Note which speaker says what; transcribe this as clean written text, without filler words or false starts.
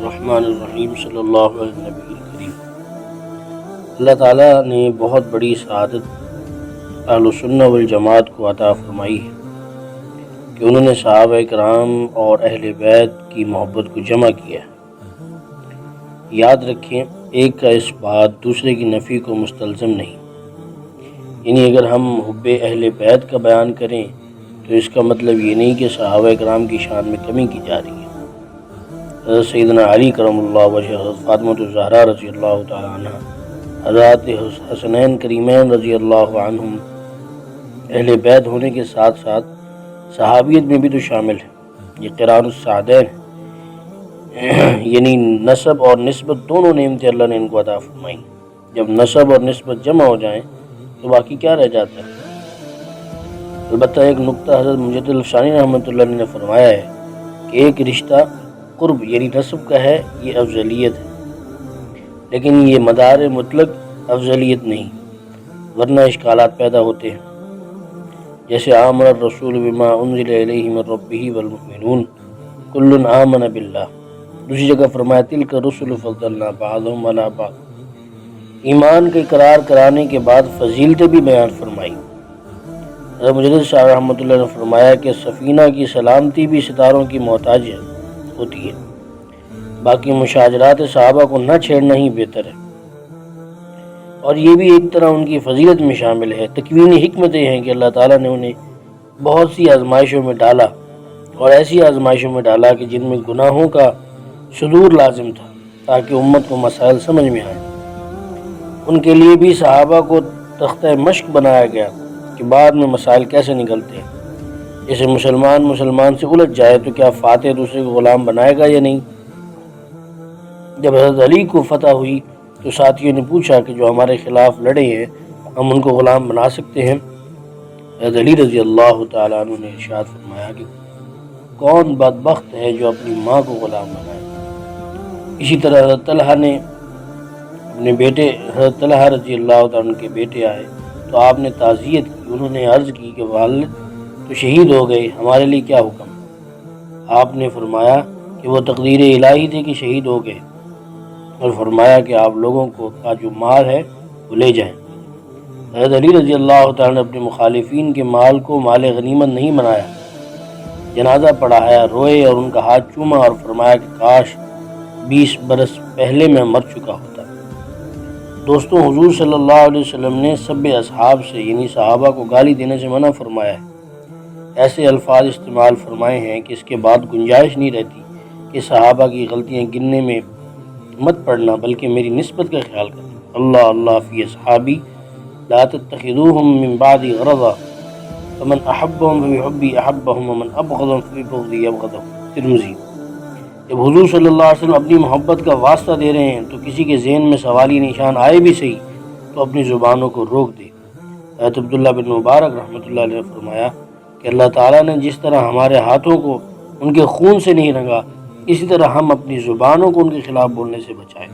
Speaker 1: الرحمن الرحیم صلی اللہ علیہ نبی کریم۔ اللہ تعالیٰ نے بہت بڑی سعادت اہل سنہ والجماعت کو عطا فرمائی ہے کہ انہوں نے صحابہ کرام اور اہل بیت کی محبت کو جمع کیا ہے۔ یاد رکھیں، ایک کا اس بات دوسرے کی نفی کو مستلزم نہیں، یعنی اگر ہم حب اہل بیت کا بیان کریں تو اس کا مطلب یہ نہیں کہ صحابہ کرام کی شان میں کمی کی جا رہی ہے۔ حضرت سیدنا علی کرم اللہ وجہ، حضرت فاطمہ الزہرا رضی اللہ تعالیٰ عنہ، حضرات حسنین کریمین رضی اللہ عنہم اہل بیت ہونے کے ساتھ ساتھ صحابیت میں بھی تو شامل ہے۔ یہ قران السعدین، یعنی نسب اور نسبت دونوں نعمتیں اللہ نے ان کو عطا فرمائی۔ جب نسب اور نسبت جمع ہو جائیں تو باقی کیا رہ جاتا ہے؟ البتہ ایک نقطہ حضرت مجدد الفسانی رحمۃ اللہ علیہ نے فرمایا ہے کہ ایک رشتہ قرب یعنی نسب کا ہے، یہ افضلیت ہے، لیکن یہ مدار مطلق افضلیت نہیں، ورنہ اشکالات پیدا ہوتے ہیں۔ جیسے آمن الرسول بما انزل الیہ من ربہ والمؤمنون کل آمن باللہ، دوسری جگہ فرمایا تلک الرسل فضلنا بعضهم علی بعض۔ ایمان کا اقرار کرانے کے بعد فضیلتیں بھی بیان فرمائی۔ حضرت مجدد صاحب رحمۃ اللہ نے فرمایا کہ سفینہ کی سلامتی بھی ستاروں کی محتاج ہوتی ہے، باقی مشاجرات صحابہ کو نہ چھیڑنا ہی بہتر ہے، اور یہ بھی ایک طرح ان کی فضیلت میں شامل ہے۔ تکوینی حکمتیں ہیں کہ اللہ تعالیٰ نے انہیں بہت سی آزمائشوں میں ڈالا، اور ایسی آزمائشوں میں ڈالا کہ جن میں گناہوں کا صدور لازم تھا تاکہ امت کو مسائل سمجھ میں آئیں۔ ان کے لیے بھی صحابہ کو تختہ مشق بنایا گیا کہ بعد میں مسائل کیسے نکلتے ہیں۔ جیسے مسلمان سے الجھ جائے تو کیا فاتح دوسرے کو غلام بنائے گا یا نہیں؟ جب حضرت علی کو فتح ہوئی تو ساتھیوں نے پوچھا کہ جو ہمارے خلاف لڑے ہیں ہم ان کو غلام بنا سکتے ہیں؟ حضرت علی رضی اللہ تعالیٰ عنہ نے ارشاد فرمایا کہ کون بدبخت ہے جو اپنی ماں کو غلام بنائے۔ اسی طرح حضرت طلحہ نے اپنے بیٹے، حضرت طلحہ رضی اللہ تعالیٰ عنہ کے بیٹے آئے تو آپ نے تعزیت کی۔ انہوں نے عرض کی کہ والد تو شہید ہو گئے، ہمارے لیے کیا حکم؟ آپ نے فرمایا کہ وہ تقدیر الہی تھی کہ شہید ہو گئے، اور فرمایا کہ آپ لوگوں کا جو مال ہے وہ لے جائیں۔ حضرت علی رضی اللہ تعالیٰ نے اپنے مخالفین کے مال کو مال غنیمت نہیں بنایا، جنازہ پڑھایا، روئے اور ان کا ہاتھ چوما اور فرمایا کہ کاش 20 برس پہلے میں مر چکا ہوتا۔ دوستوں، حضور صلی اللہ علیہ وسلم نے سب اصحاب سے یعنی صحابہ کو گالی دینے سے منع فرمایا ہے۔ ایسے الفاظ استعمال فرمائے ہیں کہ اس کے بعد گنجائش نہیں رہتی کہ صحابہ کی غلطیاں گننے میں مت پڑنا، بلکہ میری نسبت کا خیال کرنا۔ اللہ اللہ فی اصحابی لا تتخذوہم من بعد غرضا فمن احبهم فبحبی احبهم ومن ابغضهم فببغضی ابغضهم، ترمذی۔ جب حضور صلی اللہ علیہ وسلم اپنی محبت کا واسطہ دے رہے ہیں تو کسی کے ذہن میں سوالی نشان آئے بھی صحیح تو اپنی زبانوں کو روک دے۔ حضرت عبداللہ بن مبارک رحمۃ اللہ علیہ نے فرمایا کہ اللہ تعالیٰ نے جس طرح ہمارے ہاتھوں کو ان کے خون سے نہیں رنگا، اسی طرح ہم اپنی زبانوں کو ان کے خلاف بولنے سے بچائیں۔